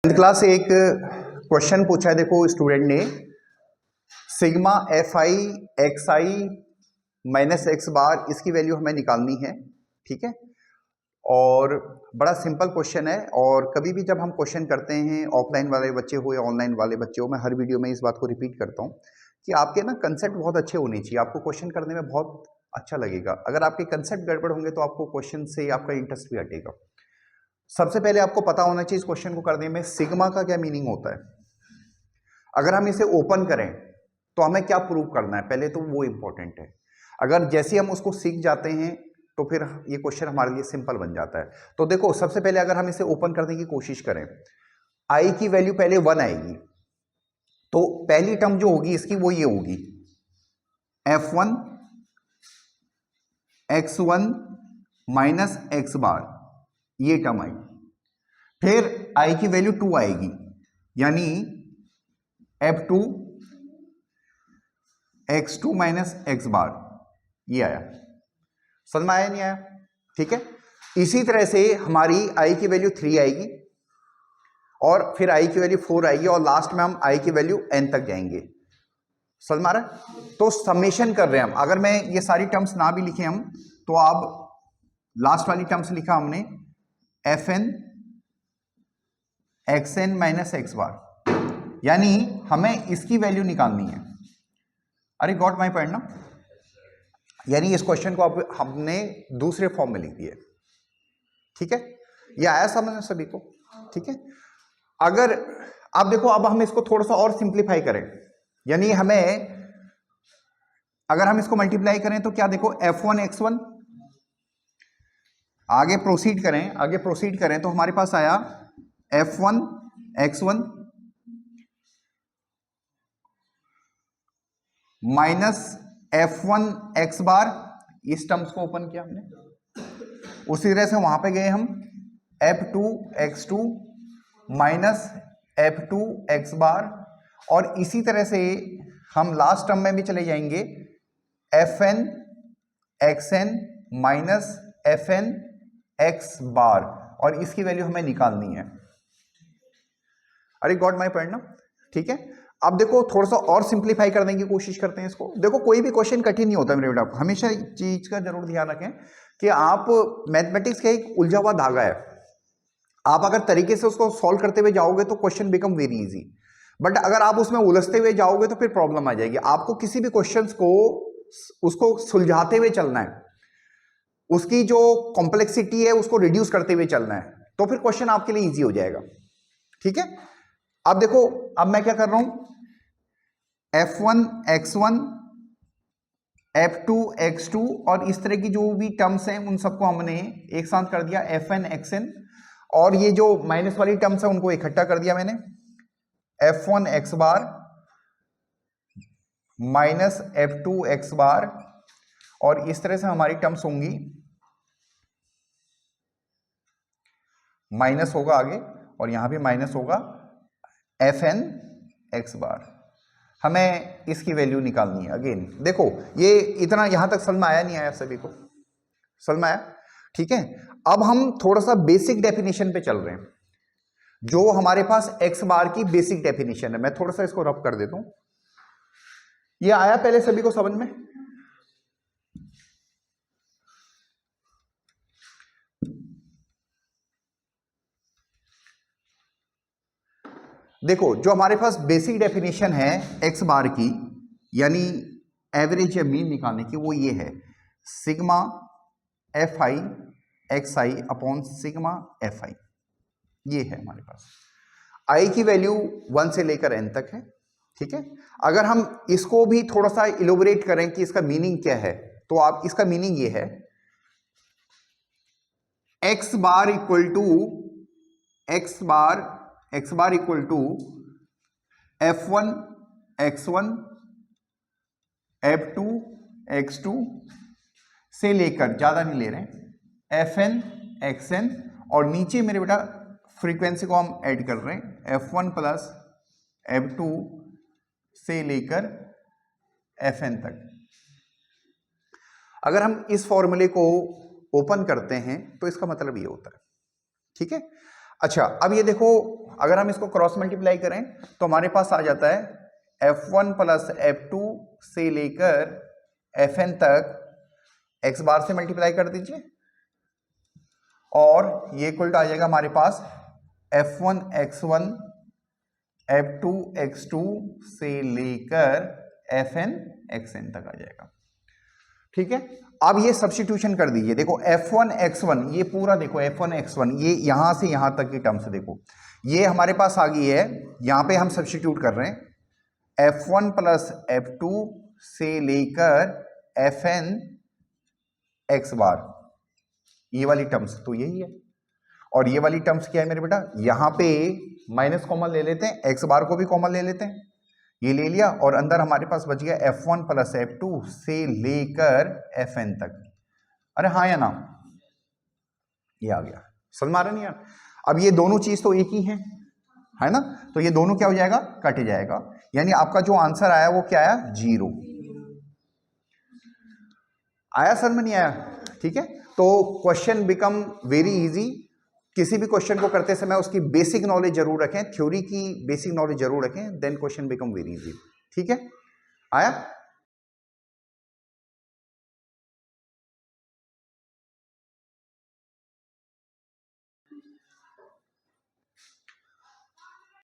Class एक question पूछा है, देखो स्टूडेंट ने sigma F I X I minus X bar इसकी वैल्यू हमें निकालनी है। ठीक है, और बड़ा सिंपल क्वेश्चन है। और कभी भी जब हम क्वेश्चन करते हैं, ऑफलाइन वाले बच्चे हो या ऑनलाइन वाले बच्चे हो, मैं हर वीडियो में इस बात को रिपीट करता हूँ कि आपके ना कंसेप्ट बहुत अच्छे होने चाहिए। आपको क्वेश्चन करने में बहुत अच्छा लगेगा। अगर आपके कंसेप्ट गड़बड़ होंगे तो आपको क्वेश्चन से आपका इंटरेस्ट भी हटेगा। सबसे पहले आपको पता होना चाहिए इस क्वेश्चन को करने में सिग्मा का क्या मीनिंग होता है। अगर हम इसे ओपन करें तो हमें क्या प्रूव करना है, पहले तो वो इंपॉर्टेंट है। अगर जैसे हम उसको सीख जाते हैं तो फिर ये क्वेश्चन हमारे लिए सिंपल बन जाता है। तो देखो, सबसे पहले अगर हम इसे ओपन करने की कोशिश करें, आई की वैल्यू पहले 1 आएगी, तो पहली टर्म जो होगी इसकी वो ये होगी f1 x1 माइनस एक्स बार, ये टर्म आई। फिर आई की वैल्यू 2 आएगी, यानी f2 x2 माइनस एक्स बार, ये आया। समझ में आया नहीं आया? ठीक है, इसी तरह से हमारी आई की वैल्यू 3 आएगी, और फिर आई की वैल्यू 4 आएगी, और लास्ट में हम आई की वैल्यू n तक जाएंगे। समझ में आ रहा है? तो समेशन कर रहे हैं हम। अगर मैं ये सारी टर्म्स ना भी लिखे हम, तो अब लास्ट वाली टर्म्स लिखा हमने fn xn माइनस एक्स बार, यानी हमें इसकी वैल्यू निकालनी है। अरे गॉट माई पॉइंट ना? यानी इस क्वेश्चन को अब हमने दूसरे फॉर्म में लिख दिया। ठीक है, ये आया समझ में सभी को? ठीक है, अगर आप देखो, अब हम इसको थोड़ा सा और सिंप्लीफाई करें, यानी हमें अगर हम इसको मल्टीप्लाई करें तो क्या, देखो f1 x1, आगे प्रोसीड करें तो हमारे पास आया f1 x1 minus f1 x बार। इस टर्म्स को ओपन किया हमने। उसी तरह से वहां पे गए हम f2 x2 minus f2 x बार, और इसी तरह से हम लास्ट टर्म में भी चले जाएंगे fn xn minus fn x बार, और इसकी वैल्यू हमें निकालनी है। अरे गॉट माय पॉइंट ना? ठीक है, अब देखो थोड़ा सा और सिंप्लीफाई करने की कोशिश करते हैं इसको। देखो, कोई भी क्वेश्चन कठिन नहीं होता मेरे बेटा, हमेशा एक चीज का जरूर ध्यान रखें कि आप मैथमेटिक्स का एक उलझा हुआ धागा है। आप अगर तरीके से उसको सॉल्व करते हुए जाओगे तो question become very easy, but अगर आप उसमें उलझते हुए जाओगे तो फिर प्रॉब्लम आ जाएगी। आपको किसी भी क्वेश्चन को उसको सुलझाते हुए चलना है, उसकी जो कॉम्प्लेक्सिटी है उसको रिड्यूस करते हुए चलना है, तो फिर क्वेश्चन आपके लिए इजी हो जाएगा। ठीक है, अब देखो, अब मैं क्या कर रहा हूं, f1 x1 f2 x2 और इस तरह की जो भी टर्म्स हैं उन सबको हमने एक साथ कर दिया fn xn, और ये जो माइनस वाली टर्म्स है उनको इकट्ठा कर दिया मैंने, f1 x बार माइनस f2 x बार, और इस तरह से हमारी टर्म्स होंगी, माइनस होगा आगे और यहां भी माइनस होगा fn x बार। हमें इसकी वैल्यू निकालनी है। अगेन देखो, ये इतना यहां तक समझ में आया नहीं आया सभी को? समझ में आया? ठीक है, अब हम थोड़ा सा बेसिक डेफिनेशन पे चल रहे हैं, जो हमारे पास x बार की बेसिक डेफिनेशन है। मैं थोड़ा सा इसको रफ कर देता हूं। ये आया पहले सभी को समझ में? देखो, जो हमारे पास बेसिक डेफिनेशन है x बार की, यानी एवरेज या मीन निकालने की, वो ये है sigma F I X I upon sigma F आई। ये है हमारे पास। आई की वैल्यू 1 से लेकर n तक है। ठीक है, अगर हम इसको भी थोड़ा सा इलोबरेट करें कि इसका मीनिंग क्या है, तो आप इसका मीनिंग ये है, x bar equal to x bar equal to f1 x1 f2 x2 से लेकर, ज्यादा नहीं ले रहे हैं, fn xn, और नीचे मेरे बेटा फ्रीक्वेंसी को हम ऐड कर रहे हैं f1 प्लस f2 से लेकर fn तक। अगर हम इस फॉर्मूले को ओपन करते हैं तो इसका मतलब ये होता है। ठीक है, अच्छा, अब ये देखो, अगर हम इसको क्रॉस मल्टीप्लाई करें तो हमारे पास आ जाता है f1 प्लस f2 से लेकर fn तक x बार से मल्टीप्लाई कर दीजिए, और ये इक्वल टू आ जाएगा हमारे पास f1 x1 f2 x2 से लेकर fn xn तक आ जाएगा। ठीक है, अब ये सब्स्टिट्यूशन कर दीजिए। देखो f1 x1, ये पूरा देखो f1 x1, ये यहां से यहां तक की टर्म्स देखो, ये हमारे पास आ गई है। यहां पे हम सब्स्टिट्यूट कर रहे हैं f1 प्लस f2 से लेकर fn x बार, ये वाली टर्म्स तो यही है। और ये वाली टर्म्स क्या है मेरे बेटा, यहां पे माइनस कॉमन ले लेते हैं, एक्स बार को भी कॉमन ले लेते हैं, ये ले लिया, और अंदर हमारे पास बच गया f1 प्लस f2 से लेकर fn तक। अरे हाँ या ना, ये आ गया, समझ में आ रहा नहीं यार। अब ये दोनों चीज तो एक ही है ना, तो ये दोनों क्या हो जाएगा, कट जाएगा, यानी आपका जो आंसर आया वो क्या आया, 0 आया। सर में नहीं आया? ठीक है, तो क्वेश्चन बिकम वेरी इजी। किसी भी क्वेश्चन को करते समय उसकी बेसिक नॉलेज जरूर रखें, थ्योरी की बेसिक नॉलेज जरूर रखें, then question become very easy. ठीक है, आया?